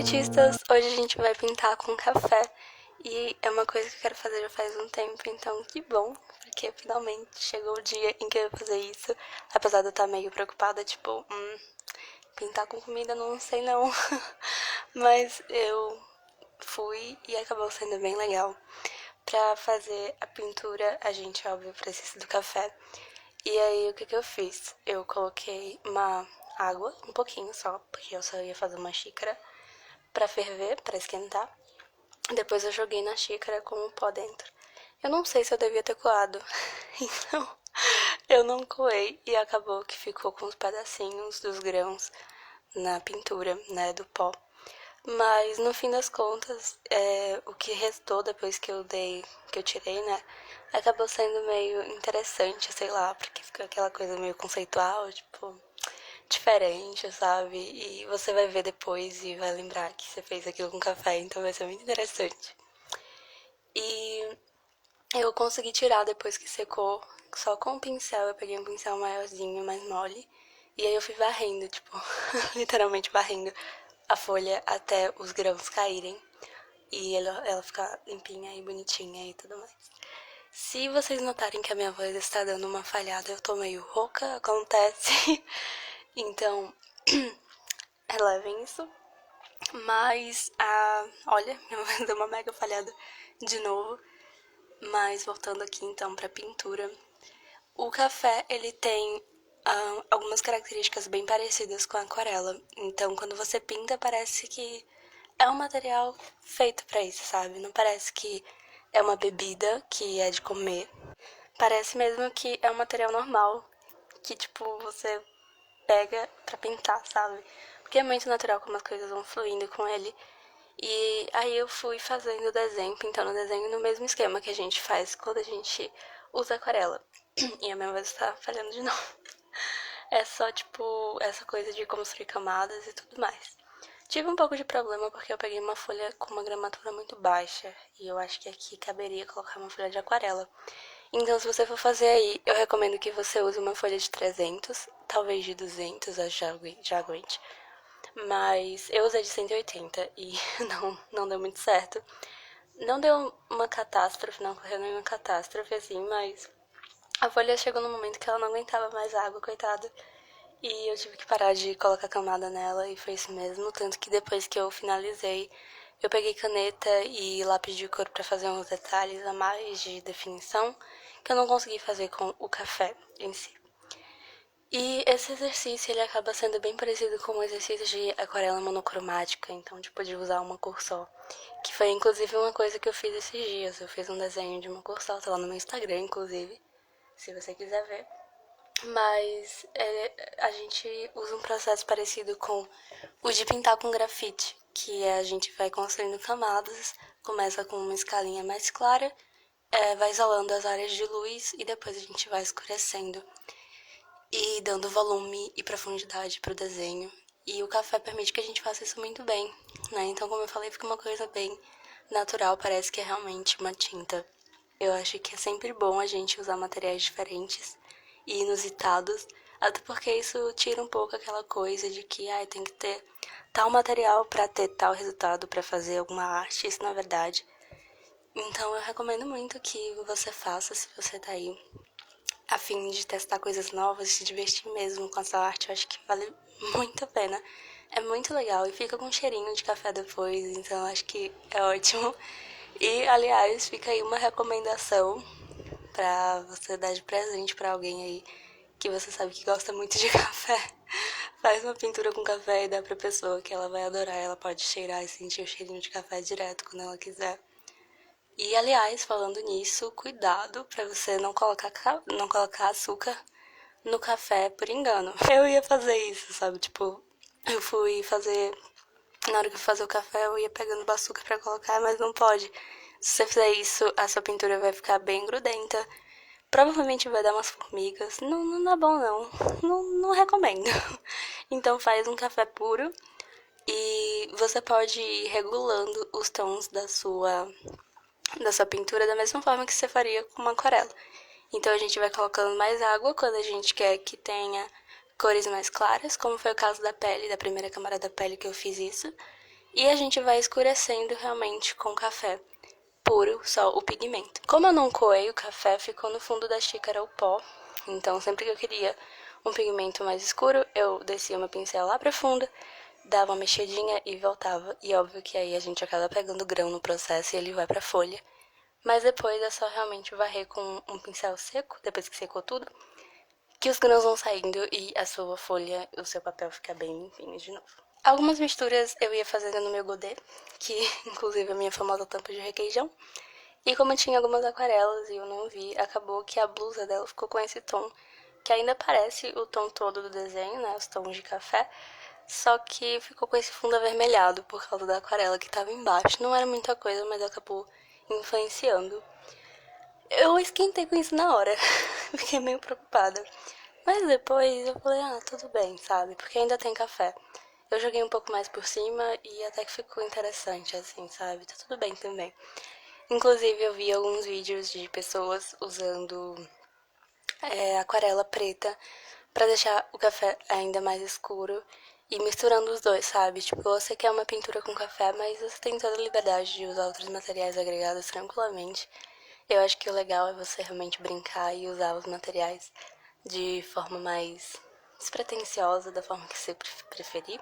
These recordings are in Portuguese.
artistas! Hoje a gente vai pintar com café e é uma coisa que eu quero fazer já faz um tempo, então que bom, porque finalmente chegou o dia em que eu vou fazer isso, apesar de eu estar meio preocupada, tipo, pintar com comida não sei não, mas eu fui e acabou sendo bem legal. Pra fazer a pintura, a gente, óbvio, precisa do café. E aí, o que eu fiz? Eu coloquei uma água, um pouquinho só, porque eu só ia fazer uma xícara, pra ferver, pra esquentar. Depois eu joguei na xícara com o pó dentro. Eu não sei se eu devia ter coado, então eu não coei e acabou que ficou com os pedacinhos dos grãos na pintura, né, do pó. Mas no fim das contas, o que restou depois que que eu tirei, né, acabou sendo meio interessante, sei lá, porque ficou aquela coisa meio conceitual, tipo, diferente, sabe? E você vai ver depois e vai lembrar que você fez aquilo com café, então vai ser muito interessante. E eu consegui tirar depois que secou, só com o pincel. Eu peguei um pincel maiorzinho, mais mole, e aí eu fui varrendo, tipo, literalmente varrendo a folha até os grãos caírem e ela ficar limpinha e bonitinha e tudo mais. Se vocês notarem que a minha voz está dando uma falhada, eu tô meio rouca, acontece. Então, relevem isso. Mas, olha, minha voz deu uma mega falhada de novo. Mas voltando aqui então pra pintura. O café, ele tem algumas características bem parecidas com a aquarela. Então, quando você pinta, parece que é um material feito pra isso, sabe? Não parece que é uma bebida que é de comer. Parece mesmo que é um material normal, que, tipo, você pega pra pintar, sabe? Porque é muito natural como as coisas vão fluindo com ele. E aí eu fui fazendo o desenho, pintando o desenho no mesmo esquema que a gente faz quando a gente usa aquarela. E a minha voz tá falhando de novo. É só, tipo, essa coisa de construir camadas e tudo mais. Tive um pouco de problema porque eu peguei uma folha com uma gramatura muito baixa. E eu acho que aqui caberia colocar uma folha de aquarela. Então, se você for fazer aí, eu recomendo que você use uma folha de 300, talvez de 200, já aguente. Mas eu usei de 180 e não deu muito certo. Não deu uma catástrofe, não correu nenhuma catástrofe assim, mas a folha chegou no momento que ela não aguentava mais água, coitada. E eu tive que parar de colocar camada nela e foi isso mesmo. Tanto que depois que eu finalizei, eu peguei caneta e lápis de cor pra fazer uns detalhes a mais de definição que eu não consegui fazer com o café em si. E esse exercício, ele acaba sendo bem parecido com o exercício de aquarela monocromática, então, tipo, de usar uma cor só. Que foi, inclusive, uma coisa que eu fiz esses dias. Eu fiz um desenho de uma cor só, tá lá no meu Instagram, inclusive, se você quiser ver. Mas a gente usa um processo parecido com o de pintar com grafite, que a gente vai construindo camadas, começa com uma escalinha mais clara, vai isolando as áreas de luz e depois a gente vai escurecendo e dando volume e profundidade pro desenho. E o café permite que a gente faça isso muito bem, né? Então, como eu falei, fica uma coisa bem natural, parece que é realmente uma tinta. Eu acho que é sempre bom a gente usar materiais diferentes e inusitados, até porque isso tira um pouco aquela coisa de que tem que ter tal material para ter tal resultado, para fazer alguma arte. Isso não é verdade. Então eu recomendo muito que você faça, se você tá aí a fim de testar coisas novas, se divertir mesmo com essa arte. Eu acho que vale muito a pena. É muito legal e fica com um cheirinho de café depois, então acho que é ótimo. E, aliás, fica aí uma recomendação pra você dar de presente pra alguém aí que você sabe que gosta muito de café. Faz uma pintura com café e dá pra pessoa que ela vai adorar. Ela pode cheirar e sentir o cheirinho de café direto quando ela quiser. E, aliás, falando nisso, cuidado pra você não colocar açúcar no café por engano. Eu ia fazer isso, sabe? Tipo, eu fui fazer. Na hora que eu fui fazer o café, eu ia pegando o açúcar pra colocar, mas não pode. Se você fizer isso, a sua pintura vai ficar bem grudenta. Provavelmente vai dar umas formigas. Não, não dá bom, não. Não recomendo. Então faz um café puro e você pode ir regulando os tons da sua pintura da mesma forma que você faria com uma aquarela. Então a gente vai colocando mais água quando a gente quer que tenha cores mais claras, como foi o caso da pele, da primeira camada da pele que eu fiz isso. e a gente vai escurecendo realmente com café puro, só o pigmento. Como eu não coei o café, ficou no fundo da xícara o pó, então sempre que eu queria um pigmento mais escuro, eu descia meu pincel lá pra fundo, dava uma mexidinha e voltava. E óbvio que aí a gente acaba pegando grão no processo e ele vai pra folha. Mas depois é só realmente varrer com um pincel seco, depois que secou tudo, que os grãos vão saindo e a sua folha, o seu papel fica bem limpinho de novo. Algumas misturas eu ia fazendo no meu godê, que inclusive é a minha famosa tampa de requeijão. E como tinha algumas aquarelas e eu não vi, acabou que a blusa dela ficou com esse tom, que ainda parece o tom todo do desenho, né, os tons de café, só que ficou com esse fundo avermelhado por causa da aquarela que tava embaixo. Não era muita coisa, mas acabou influenciando. Eu esquentei com isso na hora, fiquei meio preocupada. Mas depois eu falei, tudo bem, sabe? Porque ainda tem café. Eu joguei um pouco mais por cima e até que ficou interessante, assim, sabe? Tá tudo bem também. Inclusive eu vi alguns vídeos de pessoas usando aquarela preta pra deixar o café ainda mais escuro e misturando os dois, sabe? Tipo, você quer uma pintura com café, mas você tem toda a liberdade de usar outros materiais agregados tranquilamente. Eu acho que o legal é você realmente brincar e usar os materiais de forma mais despretensiosa, da forma que você preferir,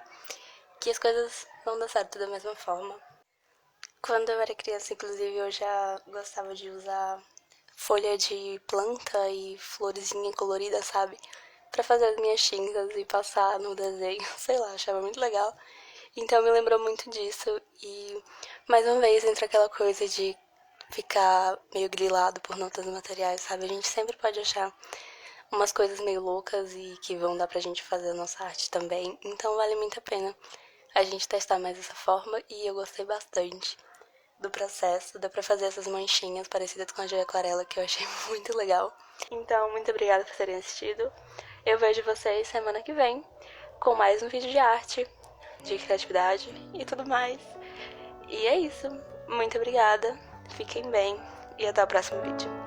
que as coisas vão dar certo da mesma forma. Quando eu era criança, inclusive, eu já gostava de usar folha de planta e florezinha colorida, sabe? Pra fazer as minhas tintas e passar no desenho, sei lá, achava muito legal. Então me lembrou muito disso e mais uma vez entra aquela coisa de ficar meio grilado por não ter os materiais, sabe? A gente sempre pode achar umas coisas meio loucas e que vão dar pra gente fazer a nossa arte também. Então vale muito a pena a gente testar mais dessa forma e eu gostei bastante do processo. Dá pra fazer essas manchinhas parecidas com a de aquarela que eu achei muito legal. Então, muito obrigada por terem assistido. Eu vejo vocês semana que vem com mais um vídeo de arte, de criatividade e tudo mais. E é isso. Muito obrigada, fiquem bem e até o próximo vídeo.